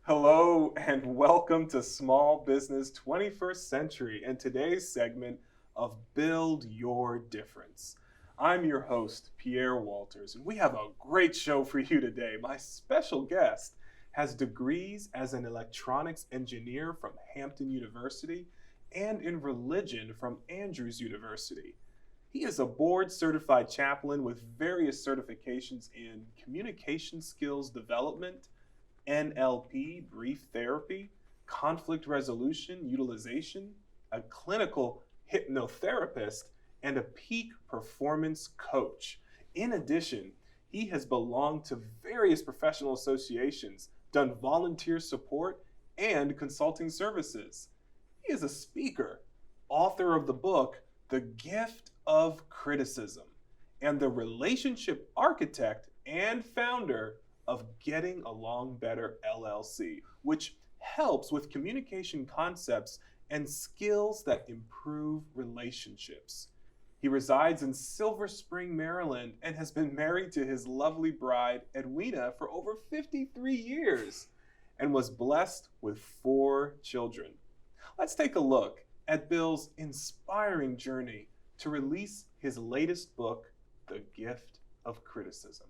Hello and welcome to Small Business 21st Century and today's segment of Build Your Difference. I'm your host, Pierre Walters, and we have a great show for you today. My special guest has degrees as an electronics engineer from Hampton University and in religion from Andrews University. He is a board certified chaplain with various certifications in communication skills development, NLP, brief therapy, conflict resolution, utilization, a clinical hypnotherapist, and a peak performance coach. In addition, he has belonged to various professional associations, done volunteer support, and consulting services. He is a speaker, author of the book, The Gift of Criticism, and the relationship architect and founder of Getting Along Better LLC, which helps with communication concepts and skills that improve relationships. He resides in Silver Spring, Maryland, and has been married to his lovely bride, Edwina, for over 53 years and was blessed with 4 children. Let's take a look at Bill's inspiring journey to release his latest book, The Gift of Criticism.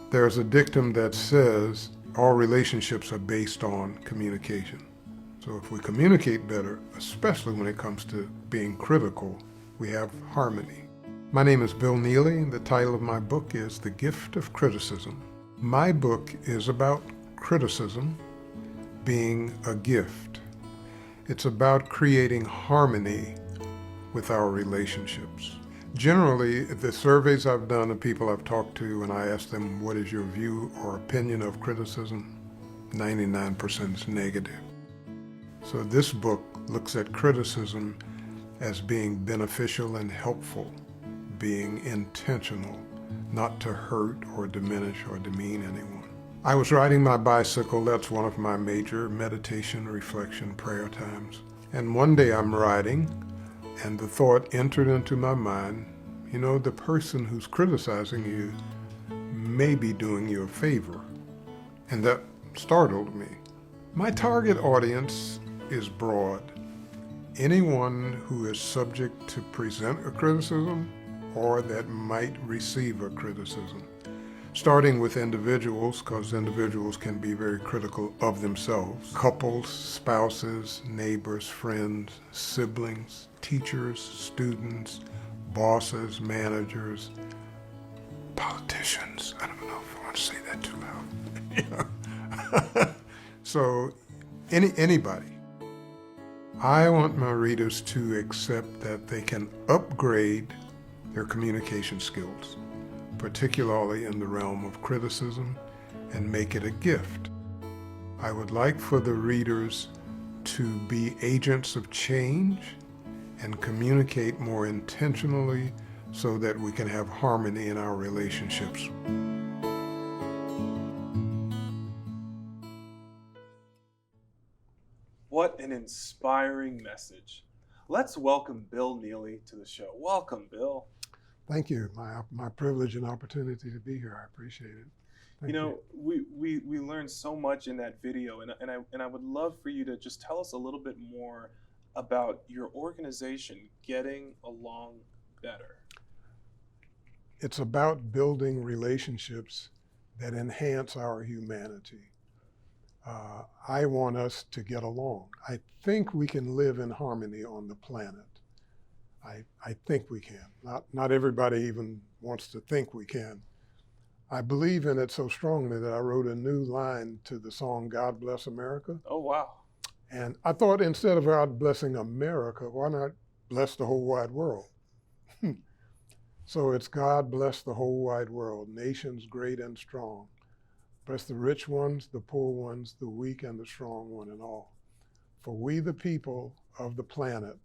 There's a dictum that says all relationships are based on communication. So if we communicate better, especially when it comes to being critical, we have harmony. My name is Bill Neely, and the title of my book is The Gift of Criticism. My book is about criticism being a gift. It's about creating harmony with our relationships. Generally, the surveys I've done of people I've talked to, and I ask them, what is your view or opinion of criticism? 99% is negative. So this book looks at criticism as being beneficial and helpful, being intentional, not to hurt or diminish or demean anyone. I was riding my bicycle. That's one of my major meditation, reflection, prayer times. And one day I'm riding, and the thought entered into my mind, the person who's criticizing you may be doing you a favor. And that startled me. My target audience is broad. Anyone who is subject to present a criticism or that might receive a criticism. Starting with individuals, because individuals can be very critical of themselves. Couples, spouses, neighbors, friends, siblings, teachers, students, bosses, managers, politicians. I don't know if I want to say that too loud. So anybody. I want my readers to accept that they can upgrade their communication skills, particularly in the realm of criticism, and make it a gift. I would like for the readers to be agents of change and communicate more intentionally so that we can have harmony in our relationships. What an inspiring message. Let's welcome Bill Neely to the show. Welcome, Bill. Thank you. My privilege and opportunity to be here. I appreciate it. Thank you. We learned so much in that video, and I would love for you to just tell us a little bit more about your organization, Getting Along Better. It's about building relationships that enhance our humanity. I want us to get along. I think we can live in harmony on the planet. I think we can. Not everybody even wants to think we can. I believe in it so strongly that I wrote a new line to the song, God Bless America. Oh, wow. And I thought instead of God blessing America, why not bless the whole wide world? So it's God bless the whole wide world, nations great and strong. Bless the rich ones, the poor ones, the weak and the strong one and all. For we the people of the planet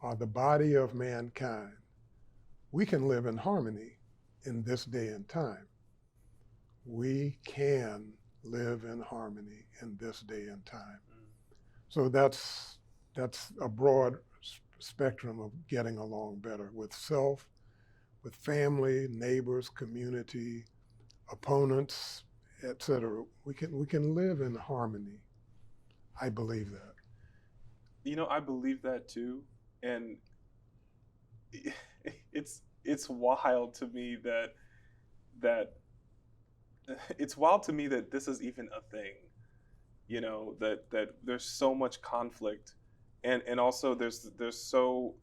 are the body of mankind. We can live in harmony in this day and time. We can live in harmony in this day and time. So that's a broad spectrum of getting along better with self, with family, neighbors, community, opponents, etc. We can live in harmony. I believe that. You know, I believe that too, and it's wild to me that it's wild to me that this is even a thing. You know, that there's so much conflict, and also there's so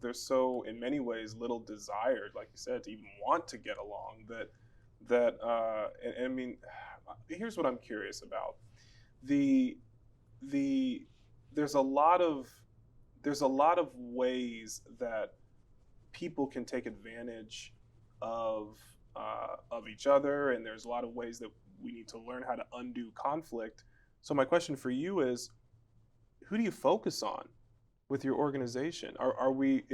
in many ways little desire, like you said, to even want to get along. And I mean, here's what I'm curious about. The the there's a lot of ways that people can take advantage of each other, and there's a lot of ways that we need to learn how to undo conflict. So my question for you is, who do you focus on with your organization? Are we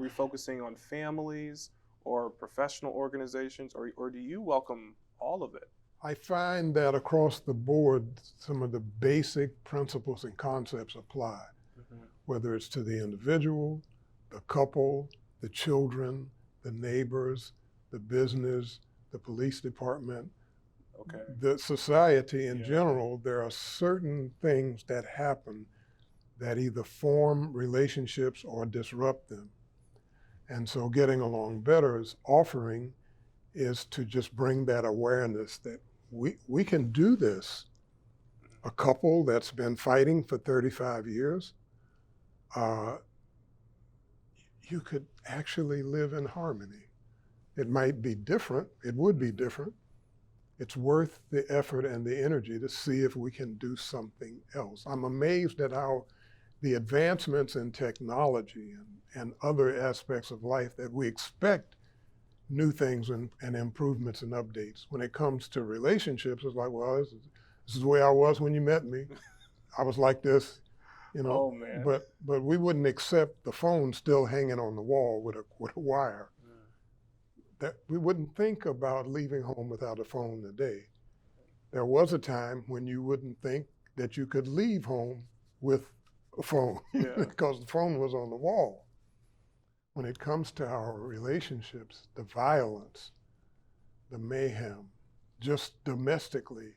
focusing on families or professional organizations, or do you welcome all of it? I find that across the board, some of the basic principles and concepts apply, whether it's to the individual, the couple, the children, the neighbors, the business, the police department, Okay. the society in Yeah. general. There are certain things that happen that either form relationships or disrupt them. And so getting along better is to just bring that awareness that we can do this. A couple that's been fighting for 35 years, you could actually live in harmony. It might be different, it would be different. It's worth the effort and the energy to see if we can do something else. I'm amazed at how the advancements in technology and other aspects of life that we expect new things and improvements and updates. When it comes to relationships, it's like, well, this is the way I was when you met me. I was like this, you know. Oh man. But we wouldn't accept the phone still hanging on the wall with a wire. That we wouldn't think about leaving home without a phone today. There was a time when you wouldn't think that you could leave home with a phone because the phone was on the wall. When it comes to our relationships, the violence, the mayhem, just domestically,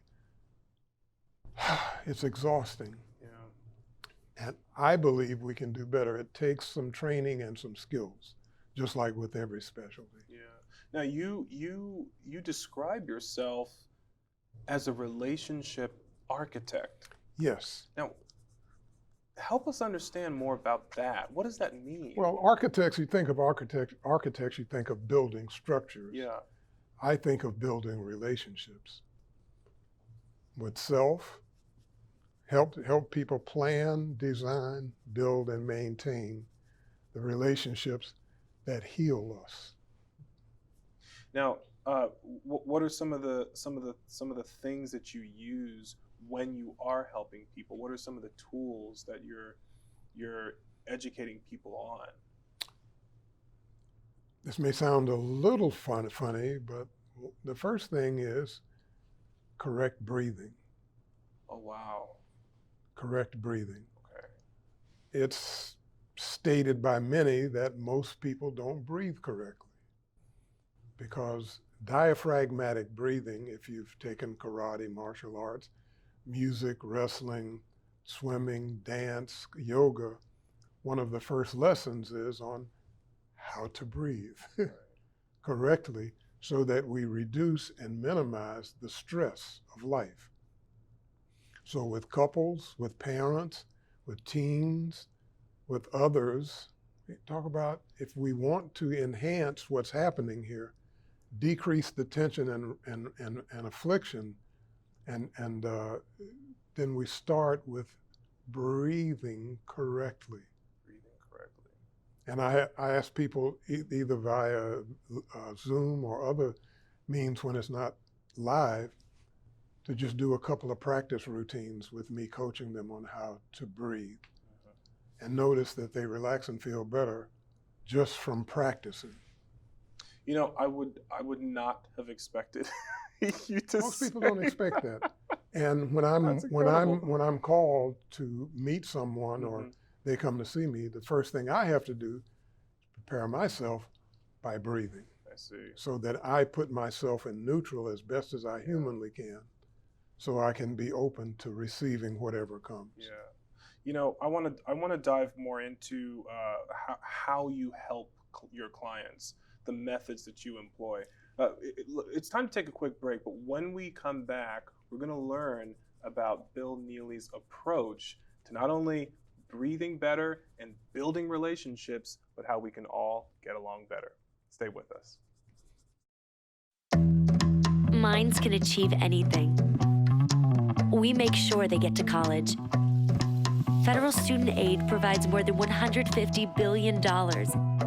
it's exhausting. Yeah. And I believe we can do better. It takes some training and some skills, just like with every specialty. Yeah. Now you describe yourself as a relationship architect. Yes. Now, help us understand more about that. What does that mean? Well, architects, you think of architects, you think of building structures. Yeah. I think of building relationships with self, help people plan, design, build, and maintain the relationships that heal us. Now, what are some of the things that you use when you are helping people? What are some of the tools that you're educating people on? This may sound a little funny, but the first thing is correct breathing. Oh wow. Correct breathing. Okay. It's stated by many that most people don't breathe correctly, because diaphragmatic breathing, if you've taken karate, martial arts, music, wrestling, swimming, dance, yoga, one of the first lessons is on how to breathe correctly so that we reduce and minimize the stress of life. So with couples, with parents, with teens, with others, talk about if we want to enhance what's happening here, decrease the tension and affliction, and then we start with breathing correctly. Breathing correctly. And I ask people either via Zoom or other means when it's not live to just do a couple of practice routines with me coaching them on how to breathe. And notice that they relax and feel better just from practicing. You know, I would not have expected you to Most say. people don't expect that. And when I'm called to meet someone or they come to see me, the first thing I have to do is prepare myself by breathing. I see. So that I put myself in neutral as best as I humanly can. so I can be open to receiving whatever comes. Yeah. I want to dive more into how you help your clients, the methods that you employ. It's time to take a quick break, but when we come back, we're going to learn about Bill Neely's approach to not only breathing better and building relationships, but how we can all get along better. Stay with us. Minds can achieve anything. We make sure they get to college. Federal student aid provides more than $150 billion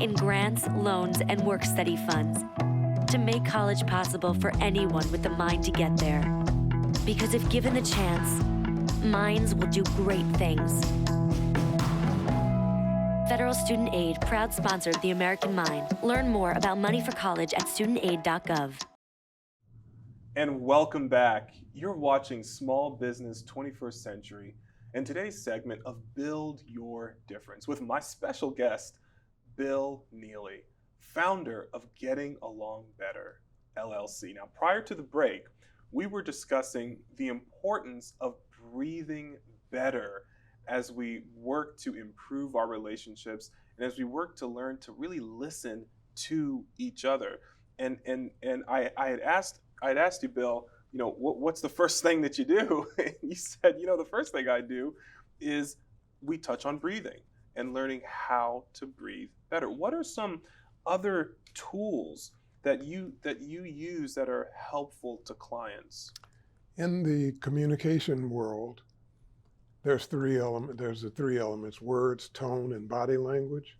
in grants, loans, and work-study funds to make college possible for anyone with the mind to get there. Because if given the chance, minds will do great things. Federal Student Aid, proud sponsor of the American Mind. Learn more about money for college at studentaid.gov. And welcome back. You're watching Small Business 21st Century and today's segment of Build Your Difference with my special guest, Bill Neely, founder of Getting Along Better, LLC. Now, prior to the break, we were discussing the importance of breathing better as we work to improve our relationships and as we work to learn to really listen to each other. And I had asked you, Bill, what's the first thing that you do? And you said, the first thing I do is we touch on breathing and learning how to breathe better. What are some other tools that you use that are helpful to clients? In the communication world, there's the three elements: words, tone, and body language.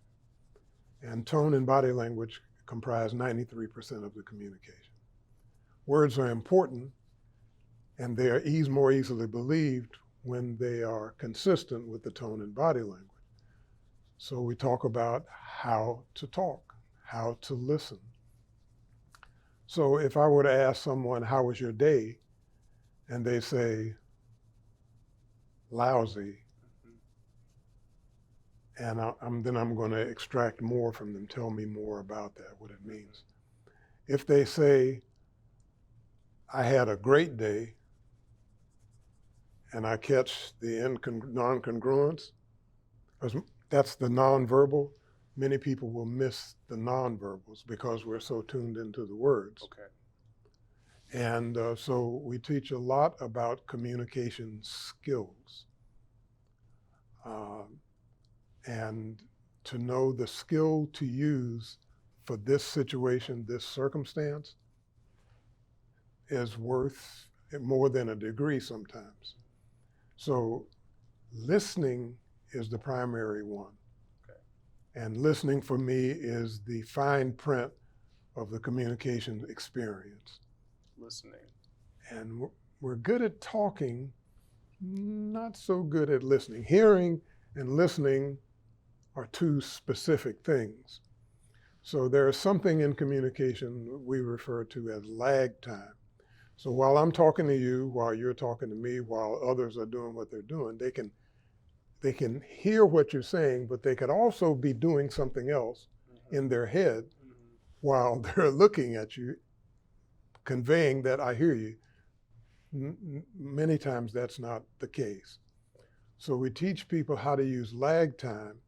And tone and body language comprise 93% of the communication. Words are important, and they are more easily believed when they are consistent with the tone and body language. So we talk about how to talk, how to listen. So if I were to ask someone, how was your day? And they say, lousy. And then I'm going to extract more from them, tell me more about that, what it means. If they say, I had a great day, and I catch the non-congruence, because that's the nonverbal, many people will miss the nonverbals because we're so tuned into the words. Okay. And so we teach a lot about communication skills. And to know the skill to use for this situation, this circumstance, is worth more than a degree sometimes. So listening is the primary one. Okay. And listening for me is the fine print of the communication experience. Listening. And we're good at talking, not so good at listening. Hearing and listening are two specific things. So there is something in communication we refer to as lag time. So while I'm talking to you, while you're talking to me, while others are doing what they're doing, they can hear what you're saying, but they could also be doing something else in their head while they're looking at you, conveying that I hear you. Many times that's not the case. So we teach people how to use lag time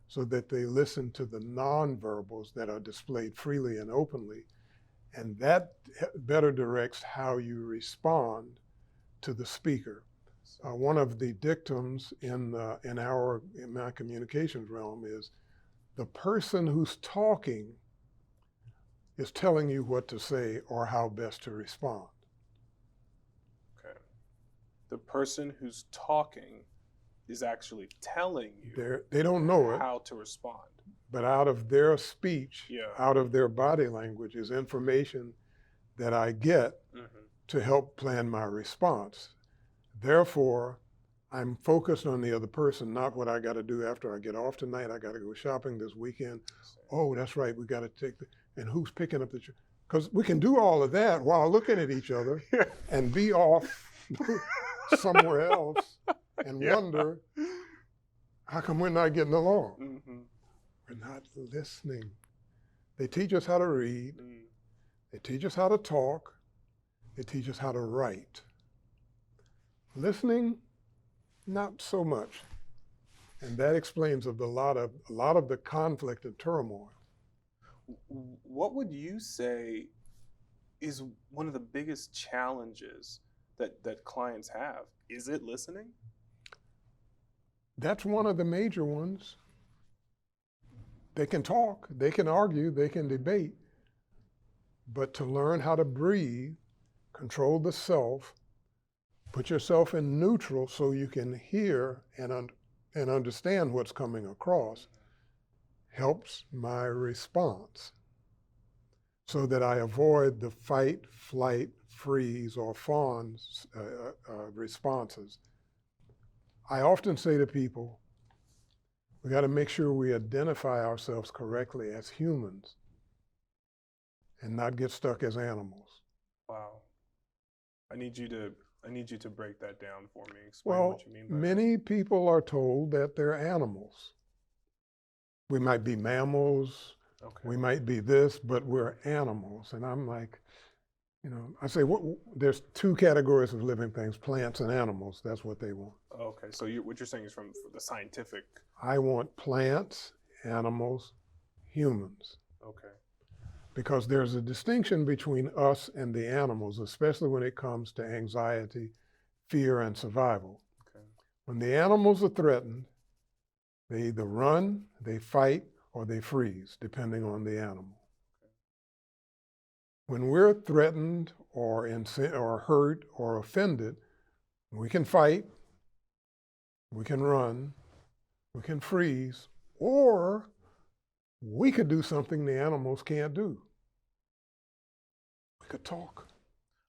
so that they listen to the nonverbals that are displayed freely and openly, and that better directs how you respond to the speaker. One of the dictums in my communications realm is the person who's talking is telling you what to say or how best to respond. Okay. The person who's talking is actually telling you they don't know it, how to respond. but out of their speech, Yeah. out of their body language is information that I get to help plan my response. Therefore, I'm focused on the other person, not what I got to do after I get off tonight. I got to go shopping this weekend. Oh, that's right, we got to take and who's picking up the, because we can do all of that while looking at each other and be off somewhere else and wonder, how come we're not getting along? We're not listening. They teach us how to read. They teach us how to talk. They teach us how to write. Listening, not so much. And that explains a lot of the conflict and turmoil. What would you say is one of the biggest challenges that clients have? Is it listening? That's one of the major ones. They can talk, they can argue, they can debate, but to learn how to breathe, control the self, put yourself in neutral so you can hear and understand what's coming across, helps my response so that I avoid the fight, flight, freeze, or fawn responses. I often say to people, we got to make sure we identify ourselves correctly as humans and not get stuck as animals. Wow. I need you to break that down for me. Explain Well, what you mean by many people are told that they're animals. We might be mammals, Okay. we might be this, but we're animals. And I'm like, I say, there's two categories of living things, plants and animals. That's what they want. Okay, so what you're saying is from the scientific. I want plants, animals, humans. Okay. Because there's a distinction between us and the animals, especially when it comes to anxiety, fear, and survival. Okay. When the animals are threatened, they either run, they fight, or they freeze, depending on the animal. When we're threatened or hurt or offended, we can fight, we can run, we can freeze, or we could do something the animals can't do. We could talk.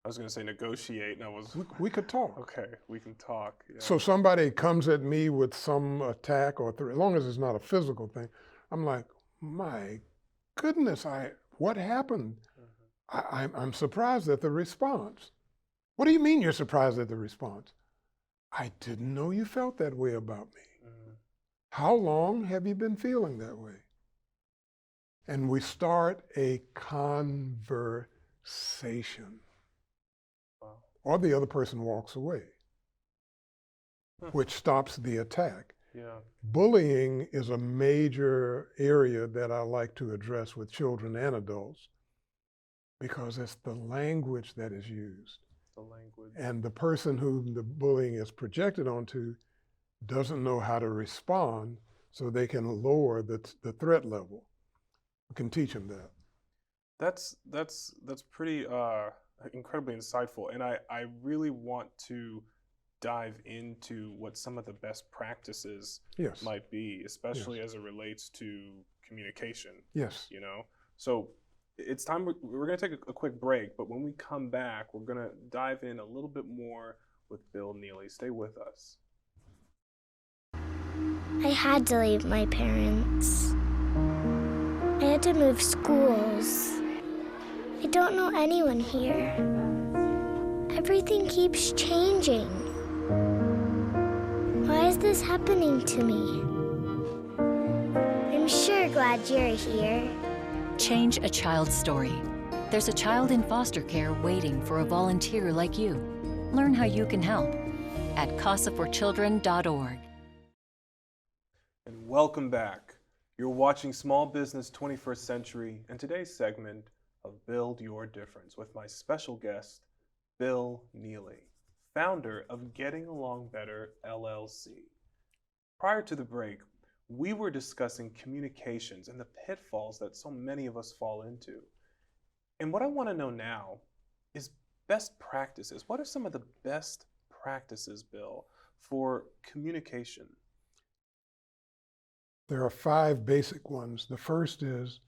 I was going to say negotiate, and We could talk. Okay, we can talk. Yeah. So somebody comes at me with some attack or as long as it's not a physical thing, I'm like, my goodness, what happened? I'm surprised at the response. What do you mean you're surprised at the response? I didn't know you felt that way about me. How long have you been feeling that way? And we start a conversation. Wow. Or the other person walks away, which stops the attack. Yeah. Bullying is a major area that I like to address with children and adults because it's the language that is used. The language. And the person whom the bullying is projected onto doesn't know how to respond so they can lower the threat level. We can teach them that. That's pretty incredibly insightful, and I really want to dive into what some of the best practices Yes. might be, especially Yes. as it relates to communication. Yes. So it's time. We're going to take a quick break, but when we come back, we're going to dive in a little bit more with Bill Neely. Stay with us. I had to leave my parents. I had to move schools. I don't know anyone here. Everything keeps changing. Why is this happening to me? I'm sure glad you're here. Change a child's story. There's a child in foster care waiting for a volunteer like you. Learn how you can help at casaforchildren.org. And welcome back. You're watching Small Business 21st Century and today's segment of Build Your Difference with my special guest, Bill Neely, founder of Getting Along Better, LLC. Prior to the break, we were discussing communications and the pitfalls that so many of us fall into. And what I want to know now is best practices. What are some of the best practices, Bill, for communication? There are 5 basic ones. The first is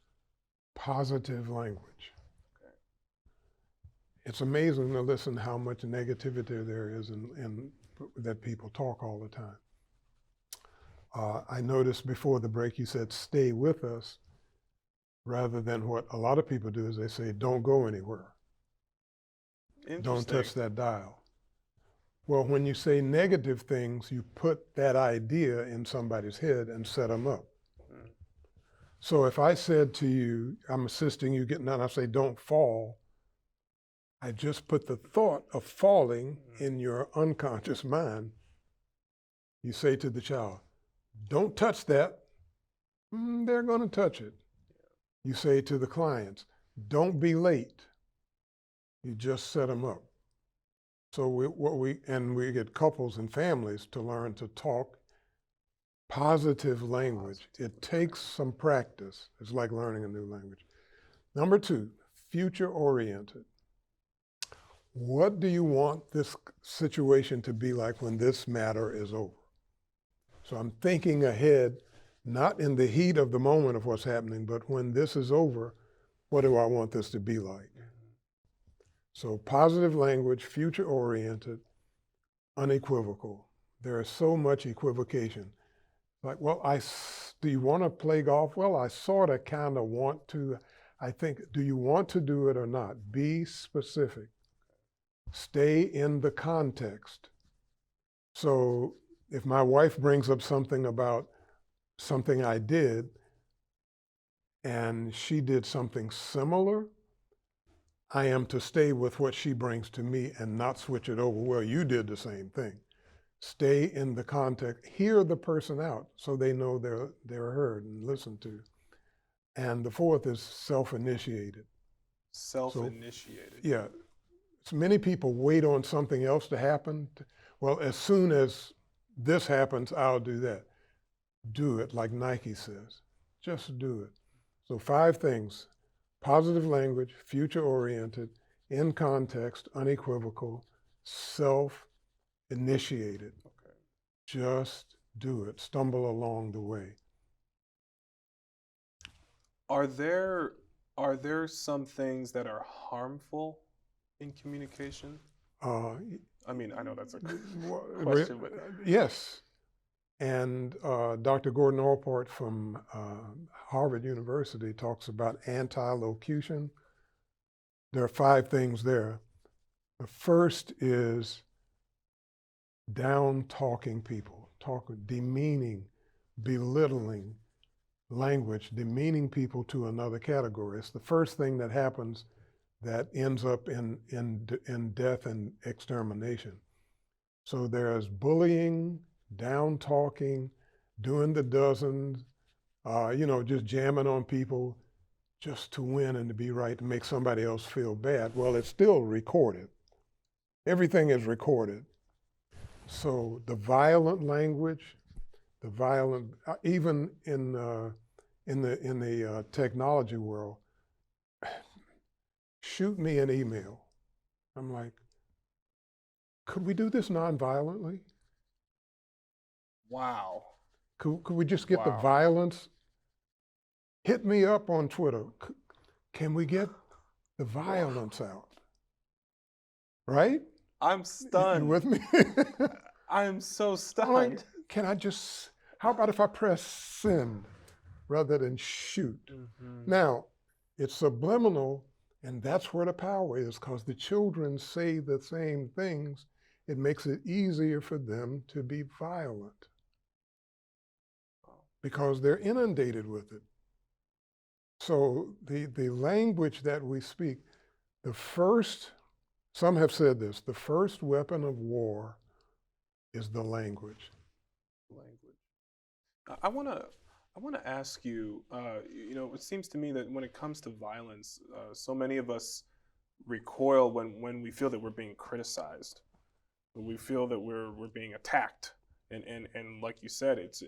positive language. Okay. It's amazing to listen how much negativity there is in that people talk all the time. I noticed before the break you said stay with us rather than what a lot of people do is they say don't go anywhere. Don't touch that dial. Well, when you say negative things, you put that idea in somebody's head and set them up. So if I said to you, I'm assisting you getting down, I say don't fall, I just put the thought of falling in your unconscious mind. You say to the child, don't touch that. They're going to touch it. You say to the clients, don't be late. You just set them up. So we get couples and families to learn to talk positive language. It takes some practice. It's like learning a new language. Number 2, future oriented. What do you want this situation to be like when this matter is over? So I'm thinking ahead, not in the heat of the moment of what's happening, but when this is over, what do I want this to be like? So positive language, future oriented, unequivocal. There is so much equivocation. Like, well, do you want to play golf? Well, I sort of kind of want to. I think, do you want to do it or not? Be specific. Stay in the context. So if my wife brings up something about something I did, and she did something similar, I am to stay with what she brings to me and not switch it over. Well, you did the same thing. Stay in the context. Hear the person out so they know they're heard and listened to. And the 4th is self-initiated. Self-initiated. So, yeah. So many people wait on something else to happen. Well, as soon as this happens, I'll do that. Do it, like Nike says. Just do it. So 5 things: positive language, future-oriented, in context, unequivocal, self-initiated. Okay. Just do it. Stumble along the way. Are there some things that are harmful in communication? I mean, I know that's a question, but yes. And Dr. Gordon Allport from Harvard University talks about anti-locution. There are 5 things there. The first is down-talking people, demeaning, belittling language, demeaning people to another category. It's the first thing that happens that ends up in death and extermination. So there's bullying, down talking, doing the dozens, just jamming on people just to win and to be right, to make somebody else feel bad. Well, it's still recorded. Everything is recorded. So the violent language, even in the technology world, shoot me an email. I'm like, could we do this non-violently? wow. Could we just get the violence? Hit me up on Twitter. Can we get the violence out? Right? I'm stunned. You with me? I'm so stunned. Like, how about if I press send rather than shoot? Mm-hmm. Now, it's subliminal, and that's where the power is, because the children say the same things. It makes it easier for them to be violent because they're inundated with it. So the language that we speak, some have said this, the first weapon of war is the language. I want to ask you, it seems to me that when it comes to violence, so many of us recoil when we feel that we're being criticized, when we feel that we're being attacked. And like you said, it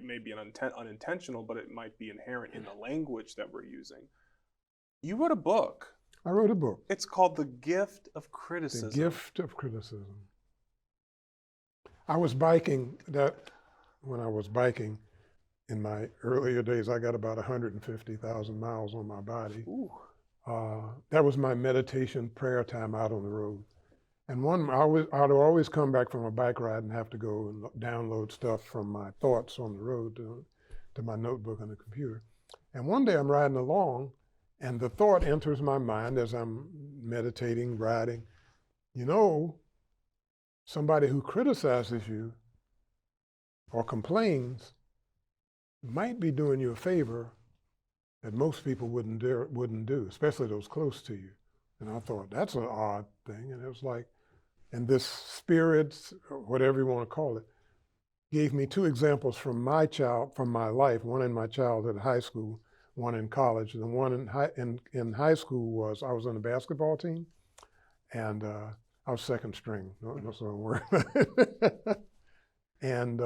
may be unintentional, but it might be inherent in the language that we're using. You wrote a book. I wrote a book. It's called The Gift of Criticism. The Gift of Criticism. I was biking when I was biking in my earlier days, I got about 150,000 miles on my body. That was my meditation prayer time out on the road. And I'd always come back from a bike ride and have to go and download stuff from my thoughts on the road to my notebook on the computer. And one day I'm riding along, and the thought enters my mind as I'm meditating, riding, somebody who criticizes you or complains might be doing you a favor that most people wouldn't do, especially those close to you. And I thought, that's an odd thing. And it was like, and this spirit, or whatever you want to call it, gave me two examples from my life, one in my childhood high school, one in college. And the one in high school was, I was on the basketball team, and I was second string, no so word. And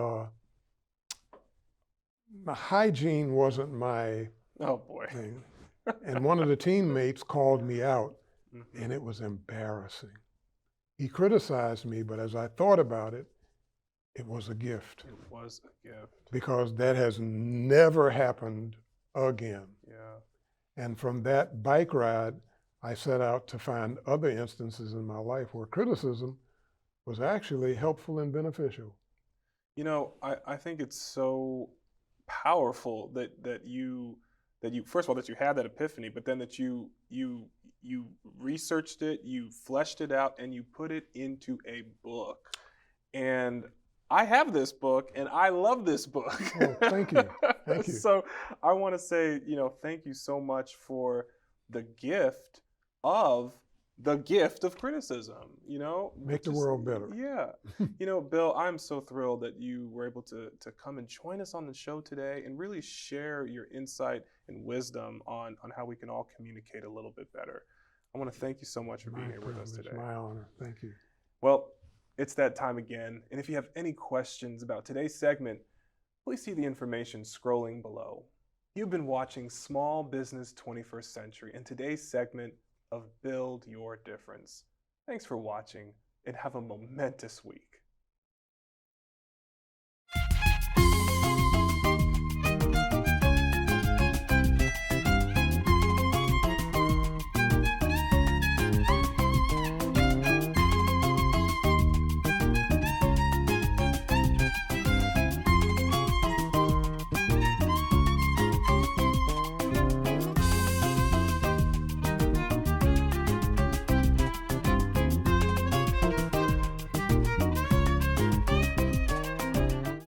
my hygiene wasn't my Oh boy. thing. And one of the teammates called me out, and it was embarrassing. He criticized me, but as I thought about it, it was a gift. It was a gift. Because that has never happened again. Yeah. And from that bike ride, I set out to find other instances in my life where criticism was actually helpful and beneficial. You know, I think it's so powerful that you first of all that you had that epiphany, but then that you researched it, you fleshed it out, and you put it into a book. And I have this book, and I love this book. Oh, thank you. Thank you. So I want to say, thank you so much for the gift of criticism, Make the world better. Yeah. Bill, I'm so thrilled that you were able to come and join us on the show today and really share your insight and wisdom on how we can all communicate a little bit better. I want to thank you so much for being here with us today. My honor. Thank you. Well, it's that time again. And if you have any questions about today's segment, please see the information scrolling below. You've been watching Small Business 21st Century and today's segment of Build Your Difference. Thanks for watching and have a momentous week.